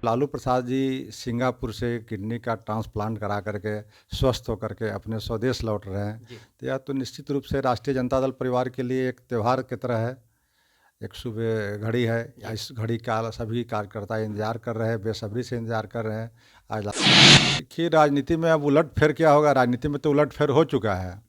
Lalu Prasad ji Singapore से kidney का transplant करा करके स्वस्थ होकर के अपने स्वदेश लौट रहे हैं। जी। तो यह तो निश्चित रूप से राष्ट्रीय जनता दल परिवार के लिए एक त्यौहार की तरह है, एक शुभ घड़ी है। जी। इस घड़ी का सभी कार्यकर्ता इंतजार कर रहे हैं, बेसब्री से इंतजार कर रहे हैं। आज देखिए, राजनीति में अब उलट फेर क्या होगा? राजनीति में तो उलट फेर हो चुका है।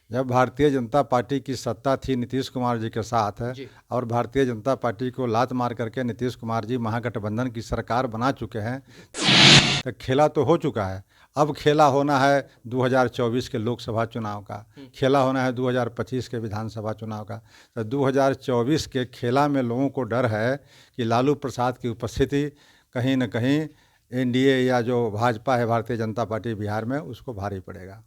जब भारतीय जनता पार्टी की सत्ता थी नीतीश कुमार जी के साथ है, जी। और भारतीय जनता पार्टी को लात मार करके नीतीश कुमार जी महागठबंधन की सरकार बना चुके हैं, जी। तो खेला तो हो चुका है। अब खेला होना है 2024 के लोकसभा चुनाव का, खेला होना है 2025 के विधानसभा चुनाव का। तो 2024 के खेला में लोगों को डर है कि लालू प्रसाद की उपस्थिति कहीं न कहीं एनडीए या जो भाजपा है भारतीय जनता पार्टी बिहार में, उसको भारी पड़ेगा।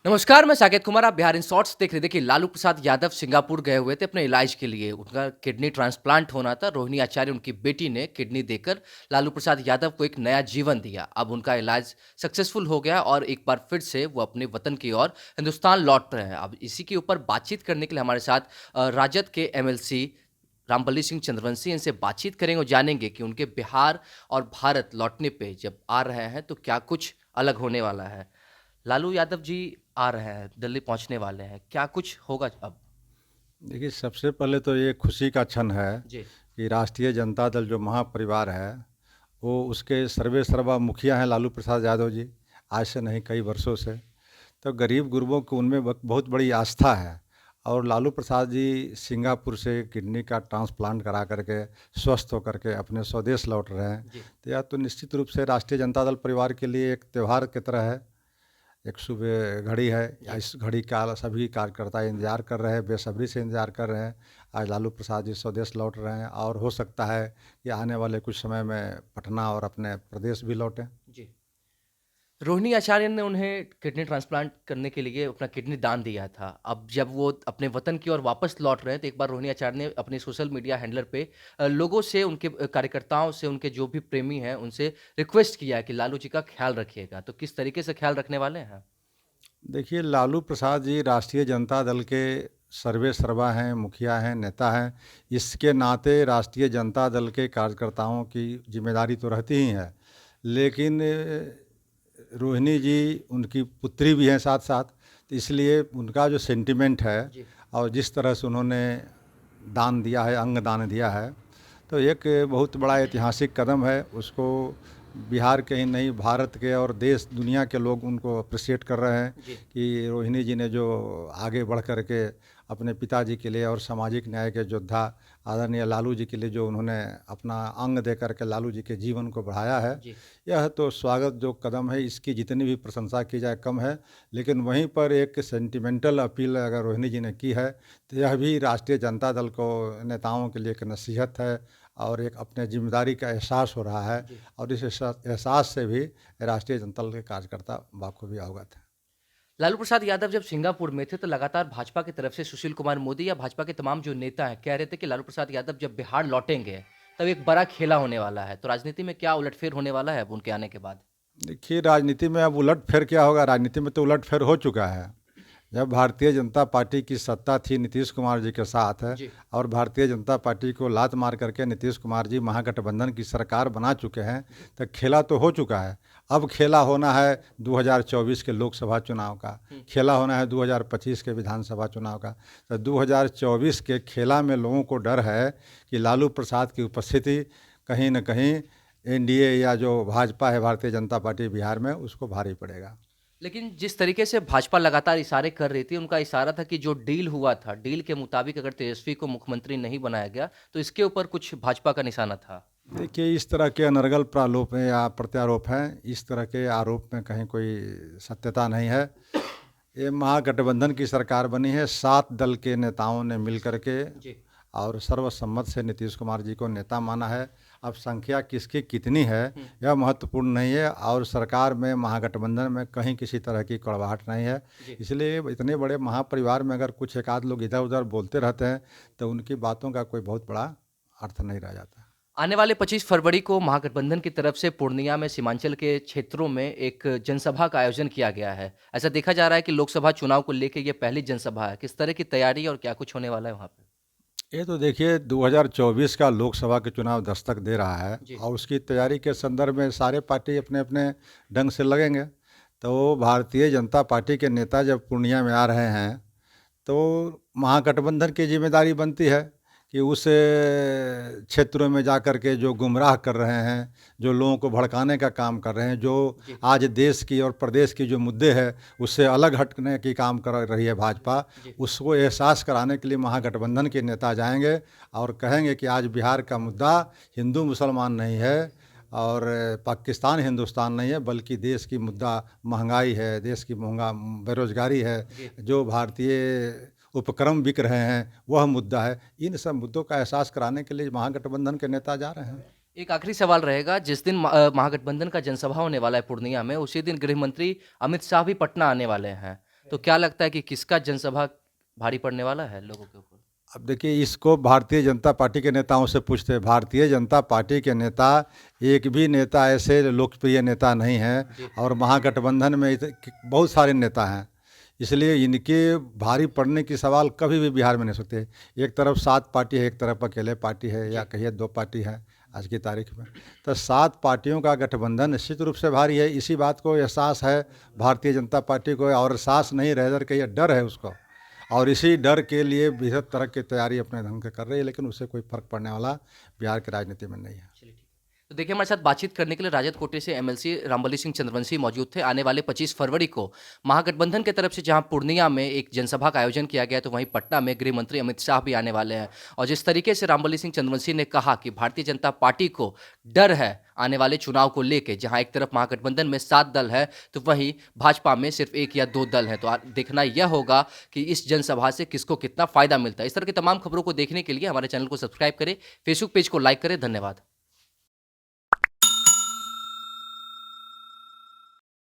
नमस्कार, मैं साकेत कुमार। आप बिहार इन शॉर्ट्स देख रहे थे कि लालू प्रसाद यादव सिंगापुर गए हुए थे अपने इलाज के लिए। उनका किडनी ट्रांसप्लांट होना था। रोहिणी आचार्य उनकी बेटी ने किडनी देकर लालू प्रसाद यादव को एक नया जीवन दिया। अब उनका इलाज सक्सेसफुल हो गया और एक बार फिर से वो अपने वतन की ओर हिंदुस्तान लौट रहे हैं। अब इसी के ऊपर बातचीत करने के लिए हमारे साथ राजद के एमएलसी रामबली सिंह चंद्रवंशी, इनसे बातचीत करेंगे और जानेंगे कि उनके बिहार और भारत लौटने पे जब आ रहे हैं तो क्या कुछ अलग होने वाला है। लालू यादव जी आ रहे हैं, दिल्ली पहुंचने वाले हैं, क्या कुछ होगा अब? देखिए, सबसे पहले तो ये खुशी का क्षण है जी। कि राष्ट्रीय जनता दल जो महापरिवार है, वो उसके सर्वे सर्वा मुखिया हैं लालू प्रसाद यादव जी, आज से नहीं कई वर्षों से। तो गरीब गुरबों को उनमें बहुत बड़ी आस्था है। और लालू प्रसाद जी सिंगापुर से किडनी का ट्रांसप्लांट करा करके स्वस्थ होकर के अपने स्वदेश लौट रहे हैं। जी। तो यह तो निश्चित रूप से राष्ट्रीय जनता दल परिवार के लिए एक त्यौहार की तरह है, एक शुभ घड़ी है। जी। इस घड़ी का सभी कार्यकर्ता इंतजार कर रहे हैं, बेसब्री से इंतजार कर रहे हैं। आज लालू प्रसाद जी स्वदेश लौट रहे हैं और हो सकता है कि आने वाले कुछ समय में पटना और अपने प्रदेश भी लौटें। जी। रोहिणी आचार्य ने उन्हें किडनी ट्रांसप्लांट करने के लिए अपना किडनी दान दिया था। अब जब वो अपने वतन की ओर वापस लौट रहे हैं तो एक बार रोहिणी आचार्य ने अपने सोशल मीडिया हैंडलर पे लोगों से, उनके कार्यकर्ताओं से, उनके जो भी प्रेमी हैं उनसे रिक्वेस्ट किया है कि लालू जी का ख्याल रखिएगा। तो किस तरीके से ख्याल रखने वाले हैं? देखिए, लालू प्रसाद जी राष्ट्रीय जनता दल के सर्वे सर्वा हैं, मुखिया हैं, नेता हैं। इसके नाते राष्ट्रीय जनता दल के कार्यकर्ताओं की जिम्मेदारी तो रहती ही है, लेकिन रोहिणी जी उनकी पुत्री भी हैं साथ साथ। तो इसलिए उनका जो सेंटिमेंट है जी। और जिस तरह से उन्होंने दान दिया है, अंग दान दिया है, तो एक बहुत बड़ा ऐतिहासिक कदम है। उसको बिहार के ही नहीं, भारत के और देश दुनिया के लोग उनको अप्रिशिएट कर रहे हैं जी। कि रोहिणी जी ने जो आगे बढ़ कर के अपने पिताजी के लिए और सामाजिक न्याय के योद्धा आदरणीय लालू जी के लिए जो उन्होंने अपना अंग दे कर के लालू जी के जीवन को बढ़ाया है, जी। यह तो स्वागत जो कदम है, इसकी जितनी भी प्रशंसा की जाए कम है। लेकिन वहीं पर एक सेंटिमेंटल अपील अगर रोहिणी जी ने की है, तो यह भी राष्ट्रीय जनता दल को, नेताओं के लिए एक नसीहत है और एक अपने जिम्मेदारी का एहसास हो रहा है। जी। और इस एहसास से भी राष्ट्रीय जनता दल के कार्यकर्ता बाखूबी अवगत हैं। लालू प्रसाद यादव जब सिंगापुर में थे तो लगातार भाजपा की तरफ से सुशील कुमार मोदी या भाजपा के तमाम जो नेता हैं कह रहे थे कि लालू प्रसाद यादव जब बिहार लौटेंगे तब एक बड़ा खेला होने वाला है। तो राजनीति में क्या उलटफेर होने वाला है अब उनके आने के बाद? देखिए, राजनीति में अब उलट फेर क्या होगा? राजनीति में तो उलट फेर हो चुका है। जब भारतीय जनता पार्टी की सत्ता थी नीतीश कुमार जी के साथ है, जी। और भारतीय जनता पार्टी को लात मार करके नीतीश कुमार जी महागठबंधन की सरकार बना चुके हैं, जी। तो खेला तो हो चुका है। अब खेला होना है 2024 के लोकसभा चुनाव का, खेला होना है 2025 के विधानसभा चुनाव का। तो 2024 के खेला में लोगों को डर है कि लालू प्रसाद की उपस्थिति कहीं न कहीं एनडीए या जो भाजपा है भारतीय जनता पार्टी बिहार में, उसको भारी पड़ेगा। लेकिन जिस तरीके से भाजपा लगातार इशारे कर रही थी, उनका इशारा था कि जो डील हुआ था, डील के मुताबिक अगर तेजस्वी को मुख्यमंत्री नहीं बनाया गया तो इसके ऊपर कुछ भाजपा का निशाना था। देखिए, इस तरह के अनर्गल प्रारोप हैं या प्रत्यारोप हैं, इस तरह के आरोप में कहीं कोई सत्यता नहीं है। ये महागठबंधन की सरकार बनी है, 7 दल के नेताओं ने मिल कर के जी। और सर्वसम्मत से नीतीश कुमार जी को नेता माना है। अब संख्या किसकी कितनी है यह महत्वपूर्ण नहीं है, और सरकार में महागठबंधन में कहीं किसी तरह की कड़वाहट नहीं है। जी। इसलिए इतने बड़े महापरिवार में अगर कुछ एक आध लोग इधर उधर बोलते रहते हैं, तो उनकी बातों का कोई बहुत बड़ा अर्थ नहीं रह जाता। आने वाले 25 फरवरी को महागठबंधन की तरफ से पूर्णिया में सीमांचल के क्षेत्रों में एक जनसभा का आयोजन किया गया है। ऐसा देखा जा रहा है कि लोकसभा चुनाव को लेके ये पहली जनसभा है। किस तरह की तैयारी और क्या कुछ होने वाला है वहाँ पे? ये तो देखिए 2024 का लोकसभा के चुनाव दस्तक दे रहा है जी। और उसकी तैयारी के संदर्भ में सारे पार्टी अपने अपने ढंग से लगेंगे। तो भारतीय जनता पार्टी के नेता जब पूर्णिया में आ रहे हैं तो महागठबंधन की जिम्मेदारी बनती है कि उस क्षेत्रों में जा कर के जो गुमराह कर रहे हैं, जो लोगों को भड़काने का काम कर रहे हैं, जो जी। आज देश की और प्रदेश की जो मुद्दे हैं उससे अलग हटने की काम कर रही है भाजपा, जी। उसको एहसास कराने के लिए महागठबंधन के नेता जाएंगे और कहेंगे कि आज बिहार का मुद्दा हिंदू मुसलमान नहीं है और पाकिस्तान हिंदुस्तान नहीं है, बल्कि देश की मुद्दा महंगाई है, देश की बेरोजगारी है, जी। जो भारतीय उपक्रम बिक रहे हैं वह मुद्दा है। इन सब मुद्दों का एहसास कराने के लिए महागठबंधन के नेता जा रहे हैं। एक आखिरी सवाल रहेगा, जिस दिन महागठबंधन का जनसभा होने वाला है पूर्णिया में, उसी दिन गृह मंत्री अमित शाह भी पटना आने वाले हैं। तो क्या लगता है कि किसका जनसभा भारी पड़ने वाला है लोगों के ऊपर? अब देखिए, इसको भारतीय जनता पार्टी के नेताओं से पूछते हैं। भारतीय जनता पार्टी के नेता, एक भी नेता ऐसे लोकप्रिय नेता नहीं हैं और महागठबंधन में बहुत सारे नेता हैं, इसलिए इनके भारी पड़ने की सवाल कभी भी बिहार में नहीं सकते। एक तरफ 7 पार्टी है, एक तरफ अकेले पार्टी है या कहिए 2 पार्टी है आज की तारीख में। तो 7 पार्टियों का गठबंधन निश्चित रूप से भारी है। इसी बात को एहसास है भारतीय जनता पार्टी को, और एहसास नहीं रह कर यह डर है उसको, और इसी डर के लिए बृहद तरह की तैयारी अपने ढंग से कर रही है, लेकिन उससे कोई फर्क पड़ने वाला बिहार की राजनीति में नहीं है। चलिए, ठीक है। तो देखिए, हमारे साथ बातचीत करने के लिए राजद कोटे से एमएलसी रामबली सिंह चंद्रवंशी मौजूद थे। आने वाले 25 फरवरी को महागठबंधन की तरफ से जहां पूर्णिया में एक जनसभा का आयोजन किया गया है, तो वहीं पटना में गृह मंत्री अमित शाह भी आने वाले हैं। और जिस तरीके से रामबली सिंह चंद्रवंशी ने कहा कि भारतीय जनता पार्टी को डर है आने वाले चुनाव को लेके, जहां एक तरफ महागठबंधन में 7 दल है तो वहीं भाजपा में सिर्फ 1 या 2 दल हैं। तो देखना यह होगा कि इस जनसभा से किसको कितना फायदा मिलता है। इस तरह की तमाम खबरों को देखने के लिए हमारे चैनल को सब्सक्राइब करें, फेसबुक पेज को लाइक करें। धन्यवाद।